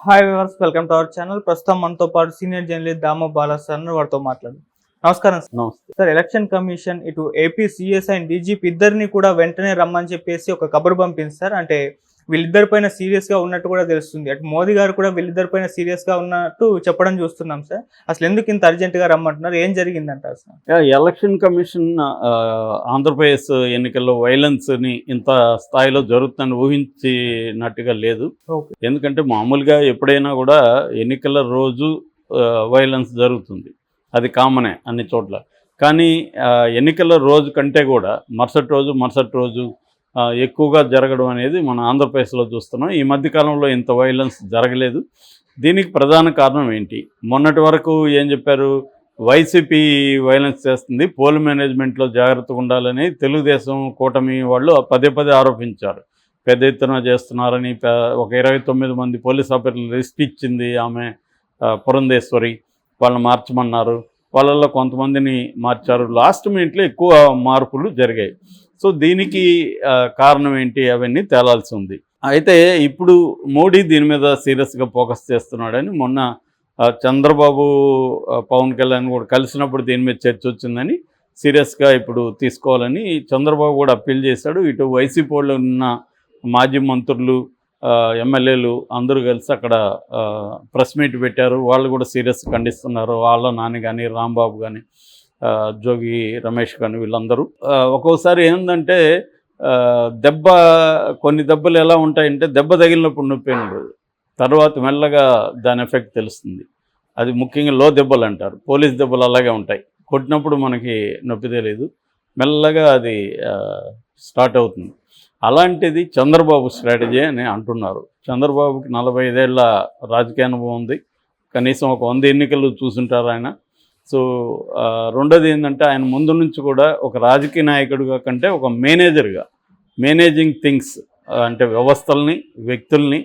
Hi viewers, welcome to our channel. ప్రస్తుతం మనతో పాటు senior journalist Damoh Bala sir ఉన్నారు. వారితో మాట్లాడు. నమస్కారం సార్. నమస్తే. సార్, ఎలక్షన్ కమిషన్ ఇటు ఏపీ సీఎస్ అండ్ డీజీపీ ఇద్దరిని కూడా వెంటనే రమ్మని చెప్పేసి ఒక కబురు పంపింది సార్. అంటే వీళ్ళిద్దరిపైన సీరియస్ గా ఉన్నట్టు కూడా తెలుస్తుంది. అటు మోదీ గారు కూడా వీళ్ళిద్దరిపైన సీరియస్ గా ఉన్నట్టు చెప్పడం చూస్తున్నాం సార్. అసలు ఎందుకు ఇంత అర్జెంట్ గా రమ్మంటున్నారు? ఏం జరిగిందంటారు సార్? ఎలక్షన్ కమిషన్ ఆంధ్రప్రదేశ్ ఎన్నికల్లో వైలెన్స్ని ఇంత స్థాయిలో జరుగుతుందని ఊహించినట్టుగా లేదు. ఎందుకంటే మామూలుగా ఎప్పుడైనా కూడా ఎన్నికల రోజు వైలెన్స్ జరుగుతుంది, అది కామనే అన్ని చోట్ల. కానీ ఎన్నికల రోజు కంటే కూడా మరుసటి రోజు ఎక్కువగా జరగడం అనేది మన ఆంధ్రప్రదేశ్లో చూస్తున్నాం. ఈ మధ్యకాలంలో ఇంత వైలెన్స్ జరగలేదు. దీనికి ప్రధాన కారణం ఏంటి? మొన్నటి వరకు ఏం చెప్పారు? వైసీపీ వైలెన్స్ చేస్తుంది, పోల్ మేనేజ్మెంట్లో జాగ్రత్తగా ఉండాలని తెలుగుదేశం కూటమి వాళ్ళు పదే ఆరోపించారు. పెద్ద ఎత్తున చేస్తున్నారని ఒక 29 మంది పోలీస్ ఆఫీసర్లు లిస్ట్ ఇచ్చింది ఆమె, పురంధేశ్వరి. వాళ్ళని మార్చమన్నారు. వాళ్ళల్లో కొంతమందిని మార్చారు. లాస్ట్ మినిట్లో ఎక్కువ మార్పులు జరిగాయి. సో దీనికి కారణం ఏంటి అవన్నీ తేలాల్సి ఉంది. అయితే ఇప్పుడు మోడీ దీని మీద సీరియస్గా ఫోకస్ చేస్తున్నాడని మొన్న చంద్రబాబు పవన్ కళ్యాణ్ కూడా కలిసినప్పుడు దీని మీద చర్చ వచ్చిందని సీరియస్గా ఇప్పుడు తీసుకోవాలని చంద్రబాబు కూడా అప్పీల్ చేశాడు. ఇటు వైసీపీ వాళ్ళు ఉన్న మాజీ మంత్రులు, ఎమ్మెల్యేలు అందరూ కలిసి అక్కడ ప్రెస్ మీట్ పెట్టారు. వాళ్ళు కూడా సీరియస్ ఖండిస్తున్నారు. వాళ్ళ నాని కానీ, రాంబాబు కానీ, జోగి రమేష్ కానీ వీళ్ళందరూ. ఒక్కోసారి ఏంటంటే కొన్ని దెబ్బలు ఎలా ఉంటాయంటే దెబ్బ తగిలినప్పుడు నొప్పి ఉండదు, తర్వాత మెల్లగా దాని ఎఫెక్ట్ తెలుస్తుంది. అది ముఖ్యంగా లో దెబ్బలు అంటారు. పోలీస్ దెబ్బలు అలాగే ఉంటాయి. కొట్టినప్పుడు మనకి నొప్పి తెలియదు, మెల్లగా అది స్టార్ట్ అవుతుంది. అలాంటిది చంద్రబాబు స్ట్రాటజీ అని అంటున్నారు. చంద్రబాబుకి 45 ఏళ్ల రాజకీయ అనుభవం ఉంది. కనీసం ఒక 100 ఎన్నికలు చూసుంటారు ఆయన. సో రెండోది ఏంటంటే ఆయన ముందు నుంచి కూడా ఒక రాజకీయ నాయకుడిగా కంటే ఒక మేనేజర్గా, మేనేజింగ్ థింగ్స్ అంటే వ్యవస్థల్ని, వ్యక్తుల్ని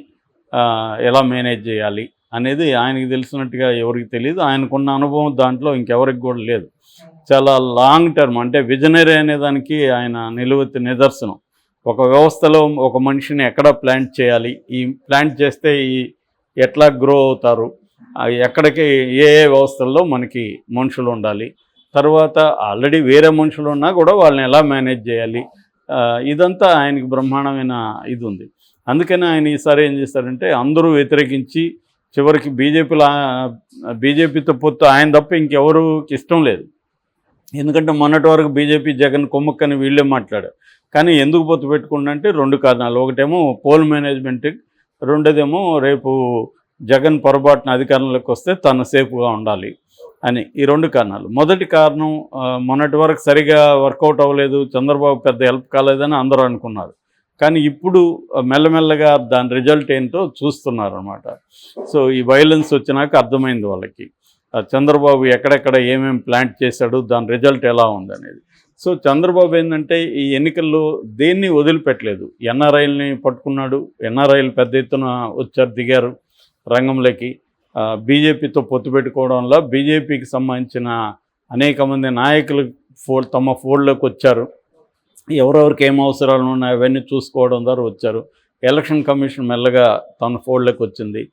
ఎలా మేనేజ్ చేయాలి అనేది ఆయనకి తెలిసినట్టుగా ఎవరికి తెలియదు. ఆయనకున్న అనుభవం దాంట్లో ఇంకెవరికి కూడా లేదు. చాలా లాంగ్ టర్మ్ అంటే విజనరీ అనేదానికి ఆయన నిలువెత్తు నిదర్శనం. ఒక వ్యవస్థలో ఒక మనిషిని ఎక్కడ ప్లాంట్ చేయాలి, ఈ ప్లాంట్ చేస్తే ఎట్లా గ్రో అవుతారు, ఎక్కడికి ఏ వ్యవస్థల్లో మనకి మనుషులు ఉండాలి, తర్వాత ఆల్రెడీ వేరే మనుషులు ఉన్నా కూడా వాళ్ళని ఎలా మేనేజ్ చేయాలి, ఇదంతా ఆయనకి బ్రహ్మాండమైన ఇది ఉంది. అందుకని ఆయన ఈసారి ఏం చేస్తారంటే అందరూ వ్యతిరేకించి చివరికి బీజేపీతో పొత్తు ఆయన తప్ప ఇంకెవరికి ఇష్టం లేదు. ఎందుకంటే మొన్నటి వరకు బీజేపీ జగన్ కొమ్మక్కని వీళ్ళే మాట్లాడారు. కానీ ఎందుకు పొత్తు పెట్టుకుంటే 2 కారణాలు. ఒకటేమో పోల్ మేనేజ్మెంట్, రెండోదేమో రేపు జగన్ పొరపాటున అధికారంలోకి వస్తే తను సేఫ్గా ఉండాలి అని. ఈ 2 కారణాలు. మొదటి కారణం, మొన్నటి వరకు సరిగా వర్కౌట్ అవ్వలేదు, చంద్రబాబు పెద్ద హెల్ప్ కాలేదని అందరూ అనుకున్నారు. కానీ ఇప్పుడు మెల్లమెల్లగా దాని రిజల్ట్ ఏంటో చూస్తున్నారు అన్నమాట. సో ఈ వైలెన్స్ వచ్చినాక అర్థమైంది వాళ్ళకి చంద్రబాబు ఎక్కడెక్కడ ఏమేమి ప్లాంట్ చేశాడు, దాని రిజల్ట్ ఎలా ఉందనేది. సో చంద్రబాబు ఏంటంటే ఈ ఎన్నికల్లో దేన్ని వదిలిపెట్టలేదు. ఎన్ఆర్ఐల్ని పట్టుకున్నాడు. ఎన్ఆర్ఐలు పెద్ద ఎత్తున దిగారు రంగంలోకి. బీజేపీతో పొత్తు పెట్టుకోవడం వల్ల బీజేపీకి సంబంధించిన అనేక మంది నాయకులు తమ ఫోల్డ్లోకి వచ్చారు. ఎవరెవరికి ఏం అవసరాలు ఉన్నాయో అవన్నీ చూసుకోవడం ద్వారా వచ్చారు. ఎలక్షన్ కమిషన్ మెల్లగా తన ఫోల్డ్లోకి వచ్చింది.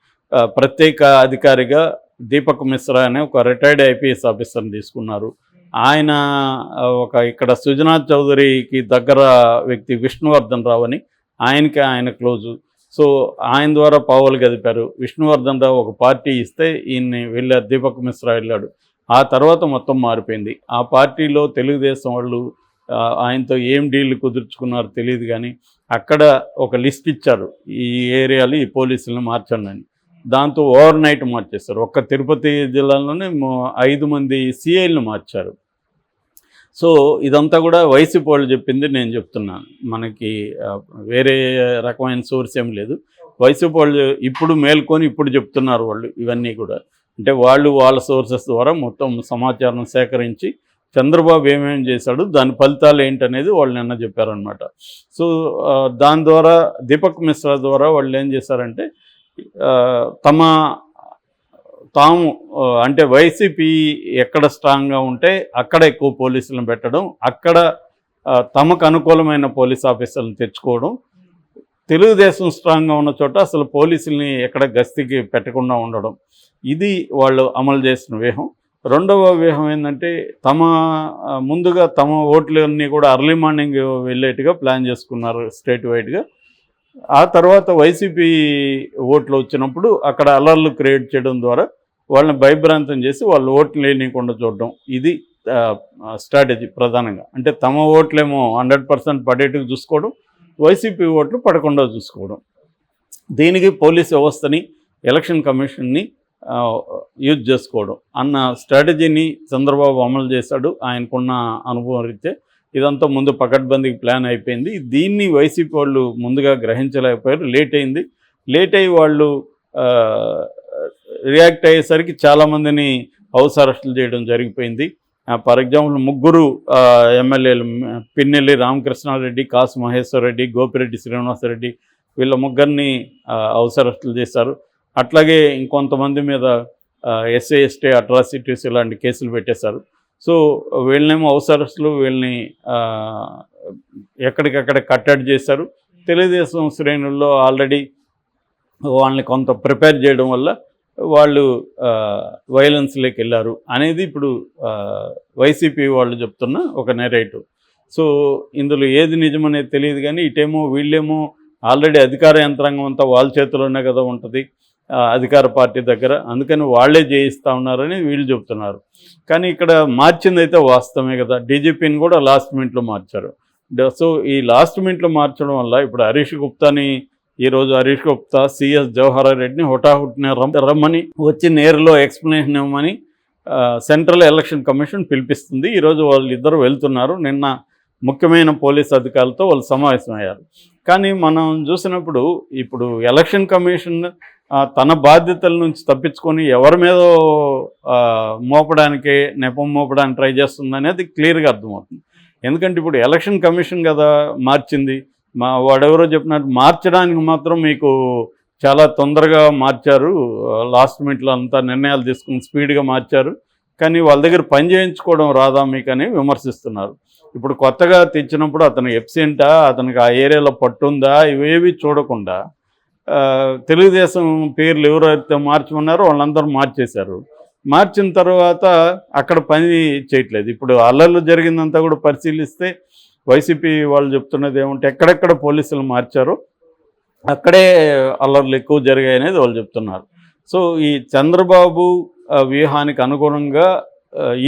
ప్రత్యేక అధికారిగా దీపక్ మిశ్రా అనే ఒక రిటైర్డ్ ఐపీఎస్ ఆఫీసర్ని తీసుకున్నారు. ఆయన ఇక్కడ సుజనాథ్ చౌదరికి దగ్గర వ్యక్తి విష్ణువర్ధన్ రావు అని, ఆయన క్లోజు. సో ఆయన ద్వారా పావులు గదిపారు. విష్ణువర్ధన్ రావు ఒక పార్టీ ఇస్తే ఈయన్ని వెళ్ళారు, దీపక్ మిశ్రా వెళ్ళాడు. ఆ తర్వాత మొత్తం మారిపోయింది. ఆ పార్టీలో తెలుగుదేశం వాళ్ళు ఆయనతో ఏం డీల్ కుదుర్చుకున్నారో తెలియదు. కానీ అక్కడ ఒక లిస్ట్ ఇచ్చారు, ఈ ఏరియాలో ఈ పోలీసులను మార్చండి అని. దాంతో ఓవర్ నైట్ మార్చేస్తారు. ఒక్క తిరుపతి జిల్లాలోనే 5 మంది సిఐలను మార్చారు. సో ఇదంతా కూడా వైసీపీ వాళ్ళు చెప్పింది నేను చెప్తున్నాను. మనకి వేరే రకమైన సోర్స్ ఏం లేదు. వైసీపీ వాళ్ళు ఇప్పుడు మేల్కొని ఇప్పుడు చెప్తున్నారు వాళ్ళు ఇవన్నీ కూడా. అంటే వాళ్ళ సోర్సెస్ ద్వారా మొత్తం సమాచారం సేకరించి చంద్రబాబు ఏమేమి చేశాడు, దాని ఫలితాలు ఏంటనేది వాళ్ళు నిన్న చెప్పారనమాట. సో దాని ద్వారా దీపక్ మిశ్రా ద్వారా వాళ్ళు ఏం చేశారంటే తాము అంటే వైసీపీ ఎక్కడ స్ట్రాంగ్గా ఉంటే అక్కడ ఎక్కువ పోలీసులను పెట్టడం, అక్కడ తమకు అనుకూలమైన పోలీస్ ఆఫీసర్లను తెచ్చుకోవడం, తెలుగుదేశం స్ట్రాంగ్గా ఉన్న చోట అసలు పోలీసుల్ని ఎక్కడ గస్తీకి పెట్టకుండా ఉండడం, ఇది వాళ్ళు అమలు చేసిన వ్యూహం. రెండవ వ్యూహం ఏంటంటే ముందుగా తమ ఓట్లన్నీ కూడా అర్లీ మార్నింగ్ వెళ్ళేట్టుగా ప్లాన్ చేసుకున్నారు స్టేట్ వైడ్గా. ఆ తర్వాత వైసీపీ ఓట్లు వచ్చినప్పుడు అక్కడ అలర్లు క్రియేట్ చేయడం ద్వారా వాళ్ళని భయభ్రాంతం చేసి వాళ్ళు ఓట్లు లేనికుండా చూడడం, ఇది స్ట్రాటజీ ప్రధానంగా. అంటే తమ ఓట్లేమో 100% పడేట్టుగా చూసుకోవడం, వైసీపీ ఓట్లు పడకుండా చూసుకోవడం. దీనికి పోలీస్ వ్యవస్థని, ఎలక్షన్ కమిషన్ని యూజ్ చేసుకోవడం అన్న స్ట్రాటజీని చంద్రబాబు అమలు చేశాడు. ఆయనకున్న అనుభవం రీత్యా ఇదంతా ముందు పకడ్బందీకి ప్లాన్ అయిపోయింది. దీన్ని వైసీపీ వాళ్ళు ముందుగా గ్రహించలేకపోయారు. లేట్ అయ్యి వాళ్ళు రియాక్ట్ అయ్యేసరికి చాలామందిని హౌస్ అరెస్టులు చేయడం జరిగిపోయింది. ఫర్ ఎగ్జాంపుల్ 3 ఎమ్మెల్యేలు పిన్నెల్లి రామకృష్ణారెడ్డి, కాసు మహేశ్వర్ రెడ్డి, గోపిరెడ్డి శ్రీనివాసరెడ్డి, వీళ్ళ 3 హౌస్ అరెస్టులు చేశారు. అట్లాగే ఇంకొంతమంది మీద ఎస్సీ ఎస్టీ అట్రాసిటీస్ ఇలాంటి కేసులు పెట్టేశారు. సో వీళ్ళనేమో హౌస్ అరెస్టులు, వీళ్ళని ఎక్కడికక్కడ కట్టడి చేశారు. తెలుగుదేశం శ్రేణుల్లో ఆల్రెడీ వాళ్ళని కొంత ప్రిపేర్ చేయడం వల్ల వాళ్ళు వైలెన్స్లోకి వెళ్ళారు అనేది ఇప్పుడు వైసీపీ వాళ్ళు చెప్తున్న ఒక నెరేటివ్. సో ఇందులో ఏది నిజమనేది తెలియదు, కానీ ఇటేమో వీళ్ళేమో ఆల్రెడీ అధికార యంత్రాంగం అంతా వాళ్ళ చేతిలోనే కదా ఉంటుంది అధికార పార్టీ దగ్గర, అందుకని వాళ్ళే చేయిస్తూ ఉన్నారని వీళ్ళు చెప్తున్నారు. కానీ ఇక్కడ మార్చిందైతే వాస్తవమే కదా, డీజీపీని కూడా లాస్ట్ మినిట్లో మార్చారు. సో ఈ లాస్ట్ మినిట్లో మార్చడం వల్ల ఇప్పుడు హరీష్ గుప్తాని, ఈరోజు హరీష్ గుప్తా సిఎస్ జవహర్ రెడ్డిని హుటాహుటిన రమ్మని వచ్చి నేరులో ఎక్స్ప్లెనేషన్ ఇవ్వమని సెంట్రల్ ఎలక్షన్ కమిషన్ పిలిపిస్తుంది. ఈరోజు వాళ్ళిద్దరూ వెళ్తున్నారు. నిన్న ముఖ్యమైన పోలీస్ అధికారులతో వాళ్ళు సమావేశమయ్యారు. కానీ మనం చూసినప్పుడు ఇప్పుడు ఎలక్షన్ కమిషన్ తన బాధ్యతల నుంచి తప్పించుకొని ఎవరి మీద మోపడానికి, నెపం మోపడానికి ట్రై చేస్తుంది అనేది క్లియర్గా అర్థమవుతుంది. ఎందుకంటే ఇప్పుడు ఎలక్షన్ కమిషన్ కదా మార్చింది. వాడెవరో చెప్పినట్టు మార్చడానికి మాత్రం మీకు చాలా తొందరగా మార్చారు, లాస్ట్ మినిట్లో అంతా నిర్ణయాలు తీసుకుని స్పీడ్గా మార్చారు, కానీ వాళ్ళ దగ్గర పని చేయించుకోవడం రాదా మీకు అని విమర్శిస్తున్నారు. ఇప్పుడు కొత్తగా తెచ్చినప్పుడు అతను ఎబ్సెంటా, అతనికి ఆ ఏరియాలో పట్టుందా, ఇవేవి చూడకుండా తెలుగుదేశం పేర్లు ఎవరైతే మార్చమన్నారో వాళ్ళందరూ మార్చేశారు. మార్చిన తర్వాత అక్కడ పని చేయట్లేదు. ఇప్పుడు అల్లర్లు జరిగిందంతా కూడా పరిశీలిస్తే వైసీపీ వాళ్ళు చెప్తున్నది ఏమంటే ఎక్కడెక్కడ పోలీసులు మార్చారో అక్కడే అల్లర్లు ఎక్కువ జరిగాయి అనేది వాళ్ళు చెప్తున్నారు. సో ఈ చంద్రబాబు వ్యూహానికి అనుగుణంగా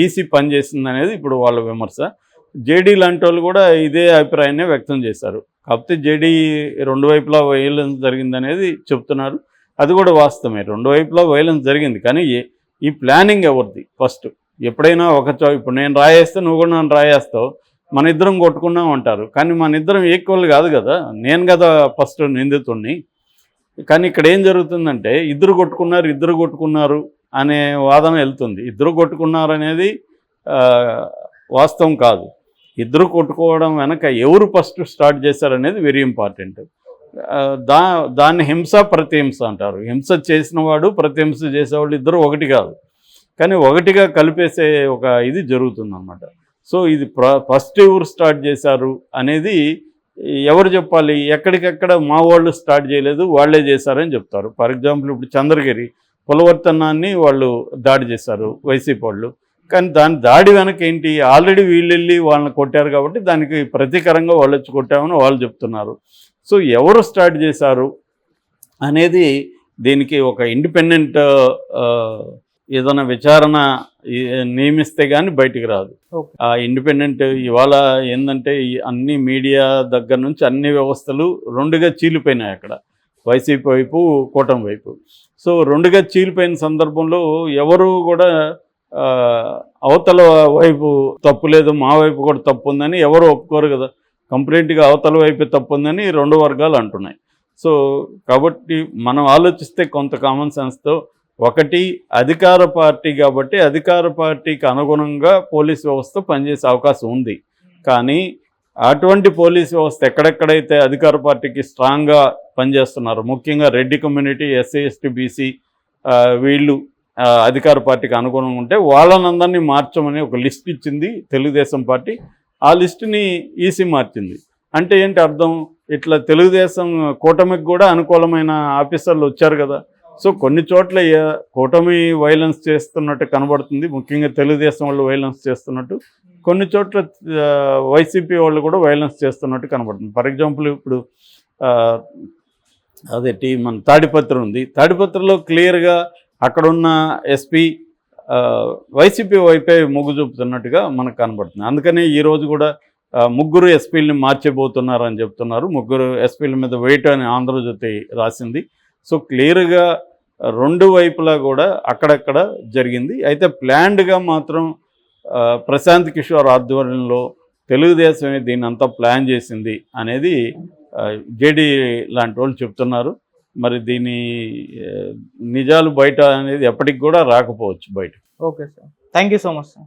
ఈసీ పనిచేసింది అనేది ఇప్పుడు వాళ్ళ విమర్శ. జేడీ లాంటి వాళ్ళు కూడా ఇదే అభిప్రాయాన్ని వ్యక్తం చేశారు. కాకపోతే జేడీ 2 వైపులా వైలెన్స్ జరిగిందనేది చెప్తున్నారు. అది కూడా వాస్తవమే, 2 వైపులా వైలెన్స్ జరిగింది. కానీ ఈ ప్లానింగ్ ఎవరిది? ఫస్ట్ ఎప్పుడైనా ఇప్పుడు నేను రాయేస్తే నువ్వు కూడా నన్ను రాయేస్తావు, మన ఇద్దరం కొట్టుకున్నాం అంటారు. కానీ మన ఇద్దరం ఈక్వల్ కాదు కదా, నేను కదా ఫస్ట్ నిందితుడిని. కానీ ఇక్కడ ఏం జరుగుతుందంటే ఇద్దరు కొట్టుకున్నారు అనే వాదన వెళ్తుంది. ఇద్దరు కొట్టుకున్నారు అనేది వాస్తవం కాదు. ఇద్దరు కొట్టుకోవడం వెనక ఎవరు ఫస్ట్ స్టార్ట్ చేశారనేది వెరీ ఇంపార్టెంట్. దాన్ని హింస ప్రతిహింస అంటారు. హింస చేసిన వాడు ప్రతిహింస చేసేవాళ్ళు ఇద్దరు ఒకటి కాదు, కానీ ఒకటిగా కలిపేసే ఒక ఇది జరుగుతుందన్నమాట. సో ఇది ఫస్ట్ ఎవరు స్టార్ట్ చేశారు అనేది ఎవరు చెప్పాలి? ఎక్కడికెక్కడ మా వాళ్ళు స్టార్ట్ చేయలేదు, వాళ్ళే చేశారని చెప్తారు. ఫర్ ఎగ్జాంపుల్ ఇప్పుడు చంద్రగిరి పులవర్తనాన్ని వాళ్ళు దాడి చేశారు వైసీపీ వాళ్ళు, కానీ దాడి వెనక ఏంటి? ఆల్రెడీ వీళ్ళు వెళ్ళి వాళ్ళని కొట్టారు కాబట్టి దానికి ప్రతీకరంగా వాళ్ళు వచ్చి కొట్టామని వాళ్ళు చెప్తున్నారు. సో ఎవరు స్టార్ట్ చేశారు అనేది దీనికి ఒక ఇండిపెండెంట్ ఏదైనా విచారణ నియమిస్తే కానీ బయటికి రాదు. ఆ ఇండిపెండెంట్ ఇవాళ ఏంటంటే అన్ని మీడియా దగ్గర నుంచి అన్ని వ్యవస్థలు 2గా చీలిపోయినాయి అక్కడ, వైసీపీ వైపు కూటమి వైపు. సో 2గా చీలిపోయిన సందర్భంలో ఎవరు కూడా అవతల వైపు తప్పు లేదు, మా వైపు కూడా తప్పు ఉందని ఎవరు ఒప్పుకోరు కదా. కంప్లీట్గా అవతల వైపు తప్పు ఉందని 2 వర్గాలు అంటున్నాయి. సో కాబట్టి మనం ఆలోచిస్తే కొంత కామన్ సెన్స్తో, ఒకటి అధికార పార్టీ కాబట్టి అధికార పార్టీకి అనుగుణంగా పోలీస్ వ్యవస్థ పనిచేసే అవకాశం ఉంది. కానీ అటువంటి పోలీస్ వ్యవస్థ ఎక్కడెక్కడైతే అధికార పార్టీకి స్ట్రాంగ్గా పనిచేస్తున్నారు, ముఖ్యంగా Reddy community, SC ST BC వీళ్ళు అధికార పార్టీకి అనుగుణంగా ఉంటే వాళ్ళనందరినీ మార్చమని ఒక లిస్ట్ ఇచ్చింది తెలుగుదేశం పార్టీ. ఆ లిస్టుని ఈసీ మార్చింది. అంటే ఏంటి అర్థం? ఇట్లా తెలుగుదేశం కూటమికి కూడా అనుకూలమైన ఆఫీసర్లు వచ్చారు కదా. సో కొన్ని చోట్ల కూటమి వైలెన్స్ చేస్తున్నట్టు కనబడుతుంది, ముఖ్యంగా తెలుగుదేశం వాళ్ళు వైలెన్స్ చేస్తున్నట్టు. కొన్ని చోట్ల వైసీపీ వాళ్ళు కూడా వైలెన్స్ చేస్తున్నట్టు కనబడుతుంది. ఫర్ ఎగ్జాంపుల్ ఇప్పుడు అదేంటి మన తాడిపత్రి ఉంది. తాడిపత్రిలో క్లియర్గా అక్కడున్న ఎస్పీ వైసీపీ వైపే మొగ్గు చూపుతున్నట్టుగా మనకు కనబడుతుంది. అందుకని ఈరోజు కూడా ముగ్గురు ఎస్పీలని మార్చబోతున్నారని చెప్తున్నారు. ముగ్గురు ఎస్పీల మీద వెయిట్ అని ఆంధ్రజ్యోతి రాసింది. సో క్లియర్గా రెండు వైపులా కూడా అక్కడక్కడ జరిగింది. అయితే ప్లాన్డ్గా మాత్రం ప్రశాంత్ కిషోర్ ఆధ్వర్యంలో తెలుగుదేశమే దీన్ని అంతా ప్లాన్ చేసింది అనేది జేడీ లాంటి వాళ్ళు చెప్తున్నారు. మరి దీని నిజాలు బయట అనేది ఎప్పటికి కూడా రాకపోవచ్చు బయట. Okay sir, thank you so much sir.